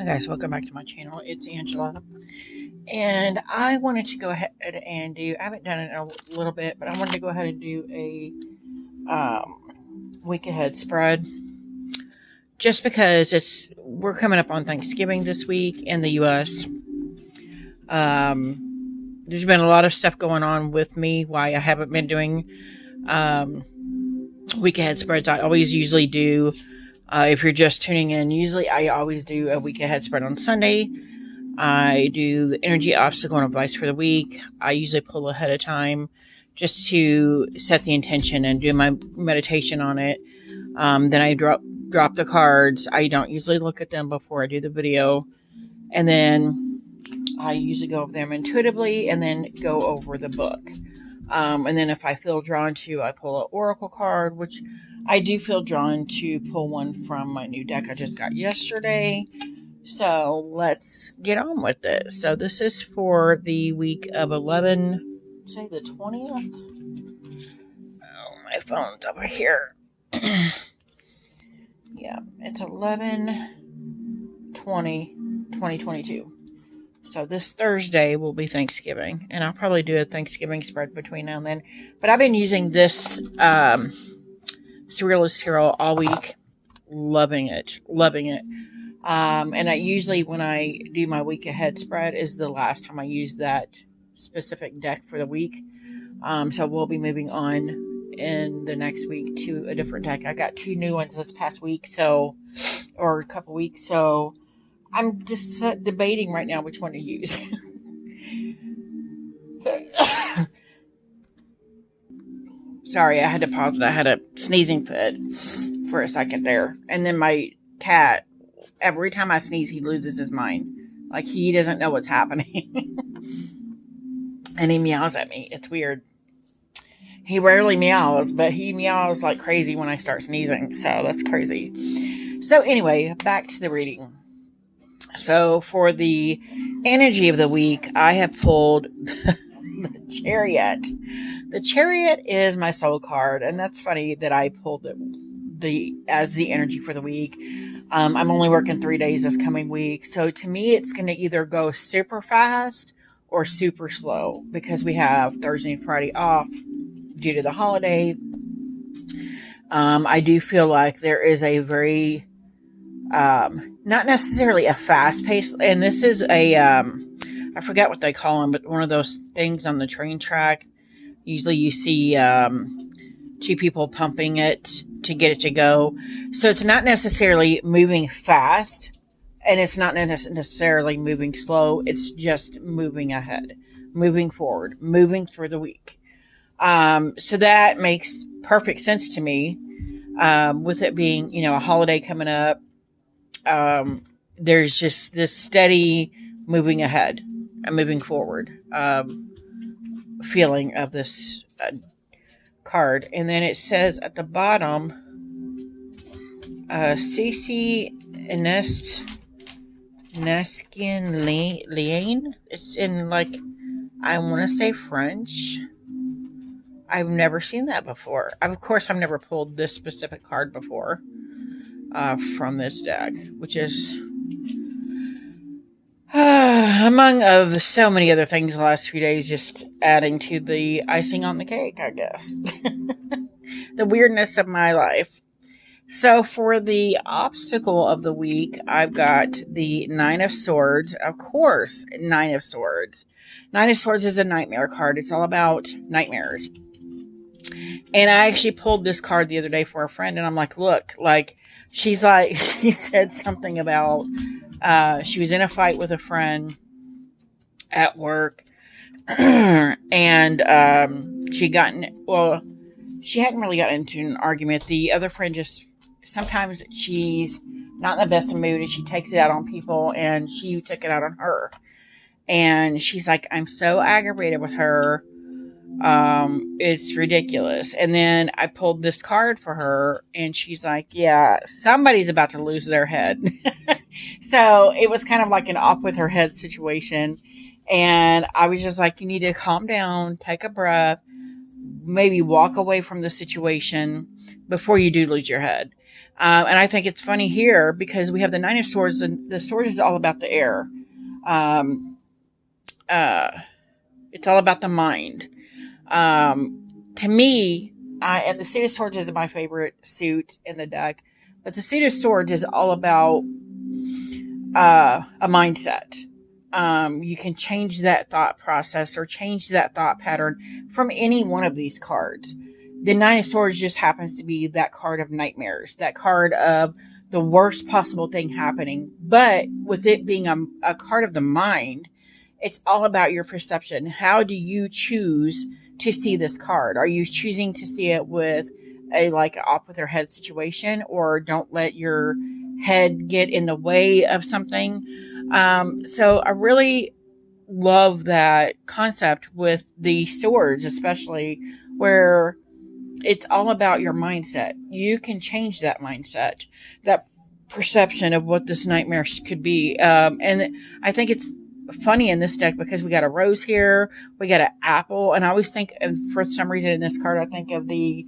Hi guys, welcome back to my channel. It's Angela, and I wanted to go ahead and I haven't done it in a little bit, but I wanted to go ahead and do a week ahead spread, just because we're coming up on Thanksgiving this week in the U.S. There's been a lot of stuff going on with me, why I haven't been doing week ahead spreads. I always usually do. If you're just tuning in, usually I always do a week ahead spread on Sunday. I do the energy obstacle and advice for the week. I usually pull ahead of time just to set the intention and do my meditation on it. Then I drop the cards. I don't usually look at them before I do the video. And then I usually go over them intuitively and then go over the book. And then if I feel drawn to, I pull an oracle card, which I do feel drawn to pull one from my new deck I just got yesterday. So let's get on with it. So this is for the week of 11, say the 20th. Oh, my phone's over here. Yeah, it's 11/20/2022. So this Thursday will be Thanksgiving, and I'll probably do a Thanksgiving spread between now and then. But I've been using this Surrealist Tarot all week. Loving it. And I usually, when I do my week ahead spread, is the last time I use that specific deck for the week. So we'll be moving on in the next week to a different deck. I got 2 new ones this past week, or a couple weeks. So I'm just debating right now which one to use. Sorry, I had to pause it. I had a sneezing fit for a second there. And then my cat, every time I sneeze, he loses his mind. Like, he doesn't know what's happening. And he meows at me. It's weird. He rarely meows, but he meows like crazy when I start sneezing. So that's crazy. So anyway, back to the reading. So for the energy of the week, I have pulled the Chariot. The Chariot is my soul card, and that's funny that I pulled it as the energy for the week. I'm only working 3 days this coming week, so to me it's going to either go super fast or super slow, because we have Thursday and Friday off due to the holiday. I do feel like there is a very not necessarily a fast pace, and this is a I forget what they call them, but one of those things on the train track. Usually you see 2 people pumping it to get it to go. So it's not necessarily moving fast, and it's not necessarily moving slow. It's just moving ahead, moving forward, moving through the week. So that makes perfect sense to me. With it being, a holiday coming up, there's just this steady moving ahead and moving forward feeling of this card. And then it says at the bottom, Cece Neskin Lane. It's in, like, I want to say French. I've never seen that before. Of course, I've never pulled this specific card before from this deck, which is among of so many other things the last few days, just adding to the icing on the cake, I guess. The weirdness of my life. So for the obstacle of the week, I've got the 9 of Swords. Of course, 9 of Swords. 9 of Swords is a nightmare card. It's all about nightmares. And I actually pulled this card the other day for a friend, and I'm like, look, like, she said something about, she was in a fight with a friend at work, and she hadn't really gotten into an argument. The other friend sometimes she's not in the best of mood, and she takes it out on people, and she took it out on her. And she's like, I'm so aggravated with her. It's ridiculous. And then I pulled this card for her, and she's like, yeah, somebody's about to lose their head. So it was kind of like an off with her head situation. And I was just like, you need to calm down, take a breath, maybe walk away from the situation before you do lose your head. And I think it's funny here because we have the Nine of Swords, and the sword is all about the air. Um, uh, it's all about the mind. To me, and the Suit of Swords is my favorite suit in the deck, but the Suit of Swords is all about a mindset. You can change that thought process or change that thought pattern from any one of these cards. The Nine of Swords just happens to be that card of nightmares, that card of the worst possible thing happening. But with it being a card of the mind, it's all about your perception. How do you choose to see this card? Are you choosing to see it with a like off with your head situation, or don't let your head get in the way of something? So I really love that concept with the swords, especially where it's all about your mindset. You can change that mindset, that perception of what this nightmare could be. And I think it's funny in this deck because we got a rose here, we got an apple, and I always think, and for some reason in this card, I think of the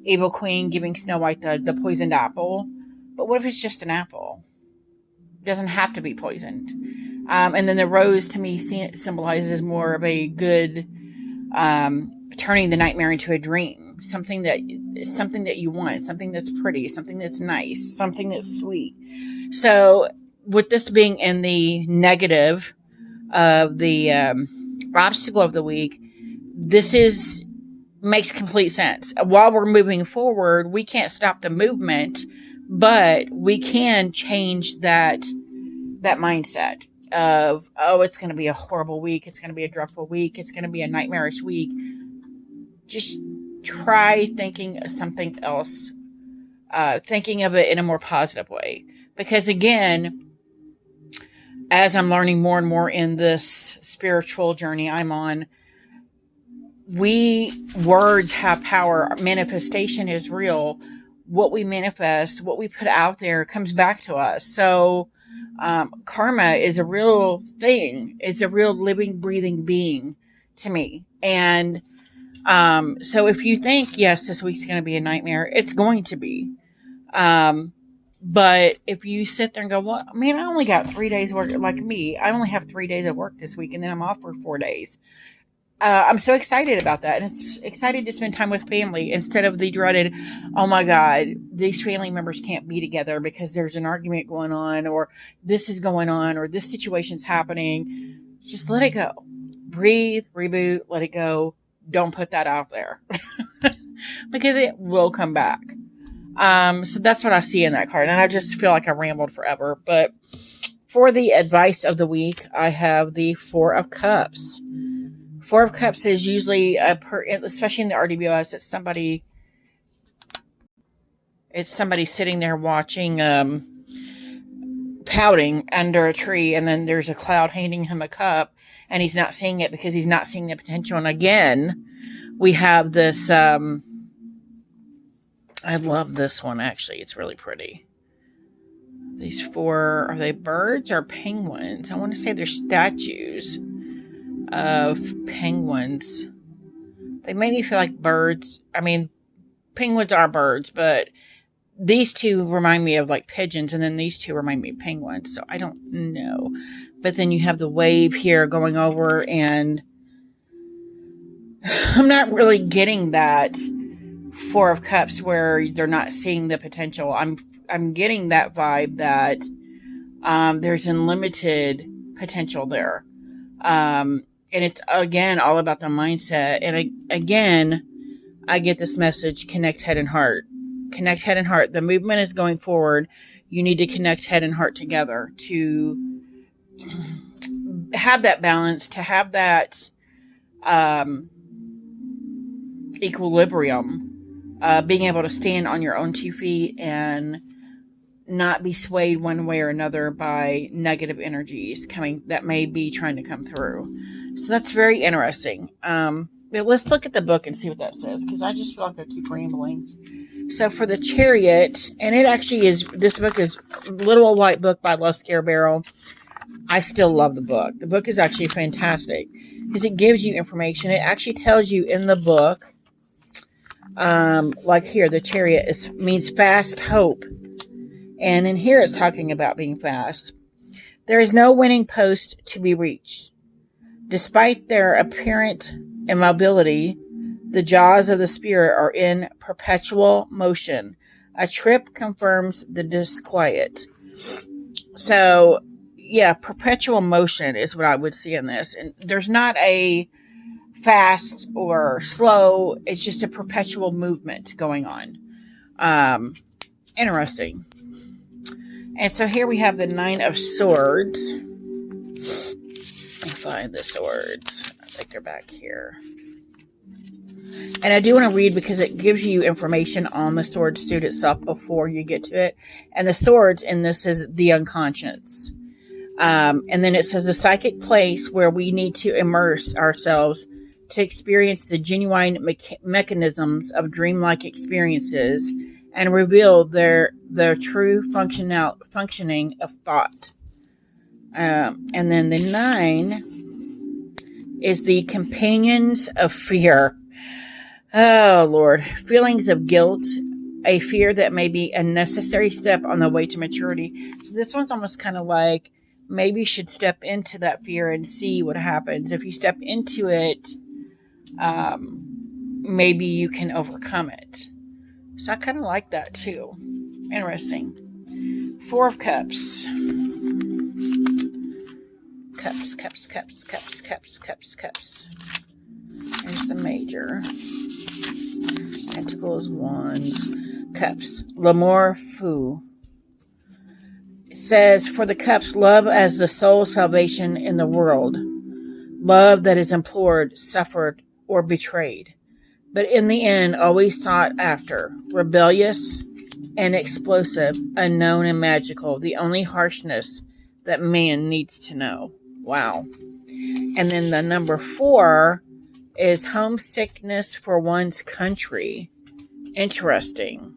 Evil Queen giving Snow White the poisoned apple. But what if it's just an apple? It doesn't have to be poisoned. And then the rose to me symbolizes more of a good turning the nightmare into a dream, something that you want, something that's pretty, something that's nice, something that's sweet. So with this being in the negative of the obstacle of the week, this makes complete sense. While we're moving forward, we can't stop the movement, but we can change that mindset of, oh, it's going to be a horrible week, it's going to be a dreadful week, it's going to be a nightmarish week. Just try thinking of something else, thinking of it in a more positive way. Because again, as I'm learning more and more in this spiritual journey I'm on, words have power. Manifestation is real. What we manifest, what we put out there comes back to us. So, karma is a real thing. It's a real living, breathing being to me. And, so if you think, yes, this week's going to be a nightmare, it's going to be. But if you sit there and go, well, man, I only got 3 days work, like me, I only have 3 days of work this week and then I'm off for 4 days. I'm so excited about that. And it's excited to spend time with family instead of the dreaded, oh my God, these family members can't be together because there's an argument going on, or this is going on, or this situation's happening. Just let it go. Breathe, reboot, let it go. Don't put that out there because it will come back. So that's what I see in that card. And I just feel like I rambled forever, but for the advice of the week, I have the Four of Cups. Four of Cups is usually especially in the RWS, it's somebody sitting there watching, pouting under a tree, and then there's a cloud handing him a cup, and he's not seeing it because he's not seeing the potential. And again, we have this, I love this one, actually. It's really pretty. These four, are they birds or penguins? I want to say they're statues of penguins. They make me feel like birds. I mean, penguins are birds, but these two remind me of like pigeons, and then these two remind me of penguins. So I don't know. But then you have the wave here going over, and I'm not really getting that Four of Cups where they're not seeing the potential. I'm getting that vibe that there's unlimited potential there. And it's, again, all about the mindset. And again, I get this message, connect head and heart. Connect head and heart. The movement is going forward. You need to connect head and heart together to have that balance, to have that equilibrium, being able to stand on your own 2 feet and not be swayed one way or another by negative energies that may be trying to come through. So that's very interesting. Let's look at the book and see what that says, because I just feel like I keep rambling. So for the Chariot, and it actually is, this book is Little Old White Book by Love Scarebarrel. I still love the book. The book is actually fantastic because it gives you information. It actually tells you in the book, like here, the Chariot means fast hope. And in here it's talking about being fast. There is no winning post to be reached. Despite their apparent immobility, the jaws of the spirit are in perpetual motion. A trip confirms the disquiet. So, yeah, perpetual motion is what I would see in this. And there's not a fast or slow. It's just a perpetual movement going on. Interesting. And so here we have the Nine of Swords. Let me find the swords. I think they're back here. And I do want to read because it gives you information on the sword suit itself before you get to it. And the swords in this is the unconscious. And then it says a psychic place where we need to immerse ourselves to experience the genuine mechanisms of dreamlike experiences and reveal the true functioning of thought. And then the 9 is the companions of fear. Oh, Lord. Feelings of guilt, a fear that may be a necessary step on the way to maturity. So this one's almost kind of like maybe you should step into that fear and see what happens. If you step into it, maybe you can overcome it. So I kind of like that too. Interesting. 4 of Cups. Cups. Here's the Major. Pentacles, Wands, Cups. L'amour fou. It says, for the Cups, love as the sole salvation in the world. Love that is implored, suffered, or betrayed. But in the end, always sought after. Rebellious and explosive, unknown and magical. The only harshness that man needs to know. Wow. And then the number 4 is homesickness for one's country. Interesting.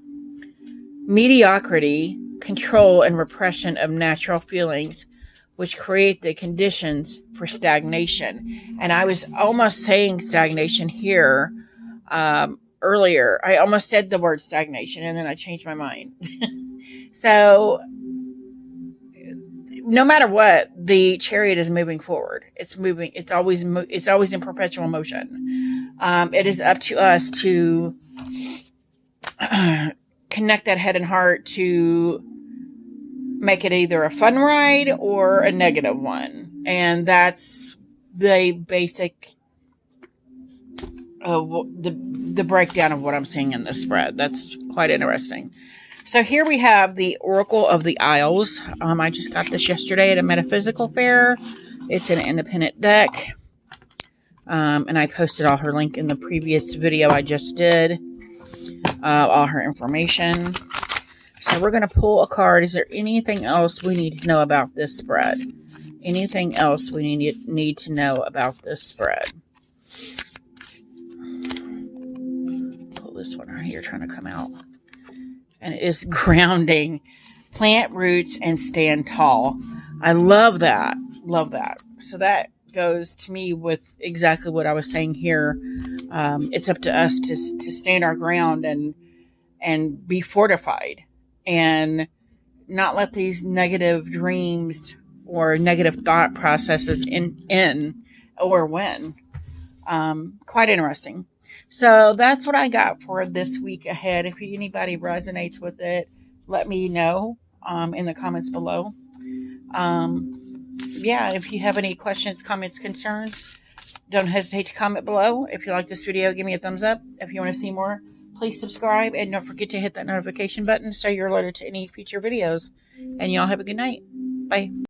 Mediocrity, control, and repression of natural feelings, which create the conditions for stagnation. And I was almost saying stagnation here earlier. I almost said the word stagnation, and then I changed my mind. So, no matter what, the Chariot is moving forward. It's moving. It's always in perpetual motion. It is up to us to connect that head and heart to make it either a fun ride or a negative one. And that's the basic, the breakdown of what I'm seeing in this spread. That's quite interesting. So here we have the Oracle of the Isles. I just got this yesterday at a metaphysical fair. It's an independent deck. And I posted all her link in the previous video I just did. All her information. So we're going to pull a card. Is there anything else we need to know about this spread? Anything else we need to know about this spread? Pull this one right here, trying to come out. And it is grounding. Plant roots and stand tall. I love that. Love that. So that goes to me with exactly what I was saying here. It's up to us to stand our ground and be fortified and not let these negative dreams or negative thought processes in or win. Quite interesting. So that's what I got for this week ahead. If anybody resonates with it, let me know in the comments below. Yeah, if you have any questions, comments, concerns, don't hesitate to comment below. If you like this video, give me a thumbs up. If you want to see more, please subscribe. And don't forget to hit that notification button so you're alerted to any future videos. And y'all have a good night. Bye.